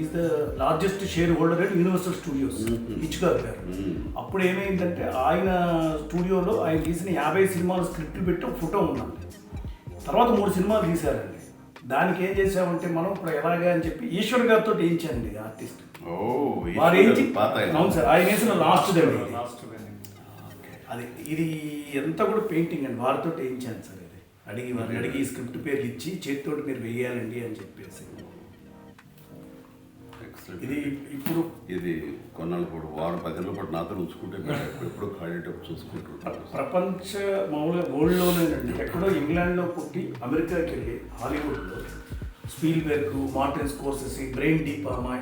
Is the largest share holder at universal studios Hitchcock గారు. అప్పుడు ఏమైందంటే ఆయన స్టూడియోలో ఆయన తీసిన 50 సినిమాలు స్క్రిప్ట్ పెట్టి ఒక ఫోటో ఉన్నాం. తర్వాత 3 సినిమాలు తీశారండి. దానికి ఏం చేసామంటే మనం ఇప్పుడు ఎలాగా అని చెప్పి ఈశ్వర్ గారితో వేయించండి ఆర్టిస్ట్. వారు ఏంచి అవును సార్, ఆయన వేసిన లాస్ట్ అది ఇది ఎంత కూడా పెయింటింగ్ అండి. వారితో వేయించాను సార్. ఇది అడిగి ఈ స్క్రిప్ట్ పేర్లు ఇచ్చి చేతితోటి మీరు వేయాలండి అని చెప్పేసి. ఇది ఇప్పుడు ఇది కొన్నాళ్ళు కూడా వారం 10 రోజుల పాటు నాతో ఉంచుకుంటే ఎప్పుడు ఖాళీటప్పుడు చూసుకుంటారు. ప్రపంచ మామూలుగా వరల్డ్లోనేనండి. ఎక్కడో ఇంగ్లాండ్లో పుట్టి అమెరికాకి వెళ్ళి హాలీవుడ్లో స్పీల్బెర్గ్, మార్టిన్ స్కోర్సెసీ, బ్రెయిన్ డీ పామా,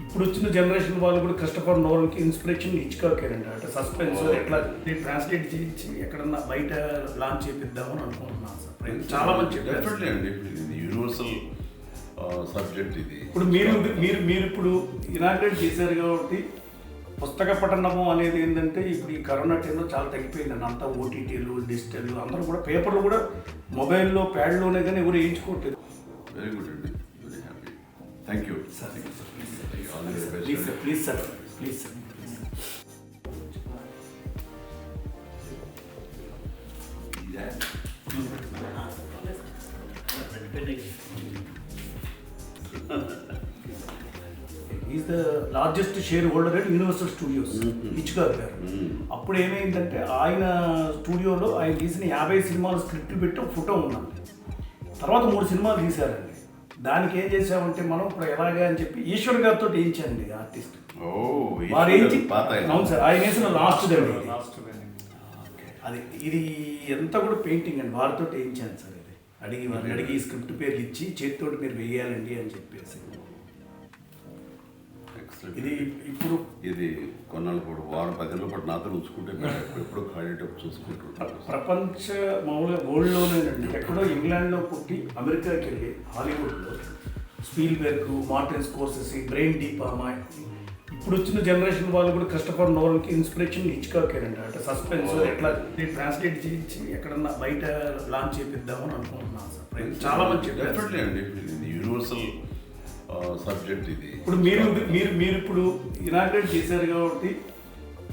ఇప్పుడు వచ్చిన జనరేషన్ వాళ్ళు కూడా కష్టపడిన నోరల్కి ఇన్స్పిరేషన్ హిచ్కాకేనండి. అంటే సస్పెన్స్ ఎట్లా ట్రాన్స్లేట్ చేయించి ఎక్కడన్నా బయట లాంచ్ చేపిద్దామని అనుకుంటున్నాను సార్. చాలా మంచి డెఫినెట్లీ అండి. ఇది యూనివర్సల్ సబ్జెక్ట్. ఇది ఇప్పుడు మీరు ఇప్పుడు ఇనాగ్రేట్ చేశారు కాబట్టి పుస్తక పఠనము అనేది ఏంటంటే ఇప్పుడు ఈ కరోనా టైంలో చాలా తగ్గిపోయిందండి. అంతా ఓటీటీలు, డిజిటల్, అందరూ కూడా పేపర్లు కూడా మొబైల్లో ప్యాడ్లోనే కానీ ఎవరు వేయించుకోవట్లేదు. వెరీ గుడ్ అండి. Very happy. Thank you sir. Please sir. Please sir. Is the largest share holder at universal studios Hitchcock గారు. అప్పుడు ఏమైందంటే ఆయన స్టూడియోలో ఆయన తీసిన 50 సినిమాలు స్క్రిప్ట్ పెట్టి ఒక ఫోటో ఉన్నాం. తర్వాత 3 సినిమాలు తీశారండి. దానికి ఏం చేసామంటే మనం ఇప్పుడు ఎలాగా అని చెప్పి ఈశ్వర్ గారితో వేయించండి ఆర్టిస్ట్. వారు ఏంచి అవును సార్, ఆయన వేసిన లాస్ట్ అది ఇది ఎంత కూడా పెయింటింగ్ అండి. వారితో వేయించాను సార్. ఇది అడిగి ఈ స్క్రిప్ట్ పేర్లు ఇచ్చి చేతితోటి మీరు వేయాలండి అని చెప్పేసి. ఇది ఇప్పుడు ఇది కొన్నాళ్ళు కూడా వారం 10 రోజుల పాటు నాతో ఉంచుకుంటే ఎప్పుడు ఖాళీటప్పుడు చూసుకుంటారు. ప్రపంచ మామూలుగా వరల్డ్లోనేనండి. ఎక్కడో ఇంగ్లాండ్లో పుట్టి అమెరికాకి వెళ్ళి హాలీవుడ్లో స్పీల్బెర్గ్, మార్టిన్ స్కోర్సెసీ, బ్రెయిన్ డీ పామా, ఇప్పుడు వచ్చిన జనరేషన్ వాళ్ళు కూడా కష్టపడిన నోరల్కి ఇన్స్పిరేషన్ హిచ్కాకేనండి. అంటే సస్పెన్స్ ఎట్లా ట్రాన్స్లేట్ చేయించి ఎక్కడన్నా బయట లాంచ్ చేపిద్దామని అనుకుంటున్నాను సార్. చాలా మంచి డెఫినెట్లీ అండి. ఇది యూనివర్సల్ సబ్జెక్ట్. ఇది ఇప్పుడు మీరు ఇప్పుడు ఇనాగ్రేట్ చేశారు కాబట్టి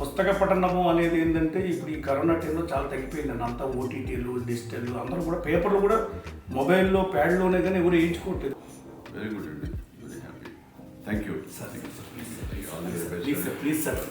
పుస్తక పఠనము అనేది ఏంటంటే ఇప్పుడు ఈ కరోనా టైంలో చాలా తగ్గిపోయిందండి. అంతా ఓటీటీలు, డిజిటల్, అందరూ కూడా పేపర్లు కూడా మొబైల్లో ప్యాడ్లోనే కానీ ఎవరు వేయించుకోవట్లేదు. వెరీ గుడ్ అండి. Very happy. Thank you sir. Please sir.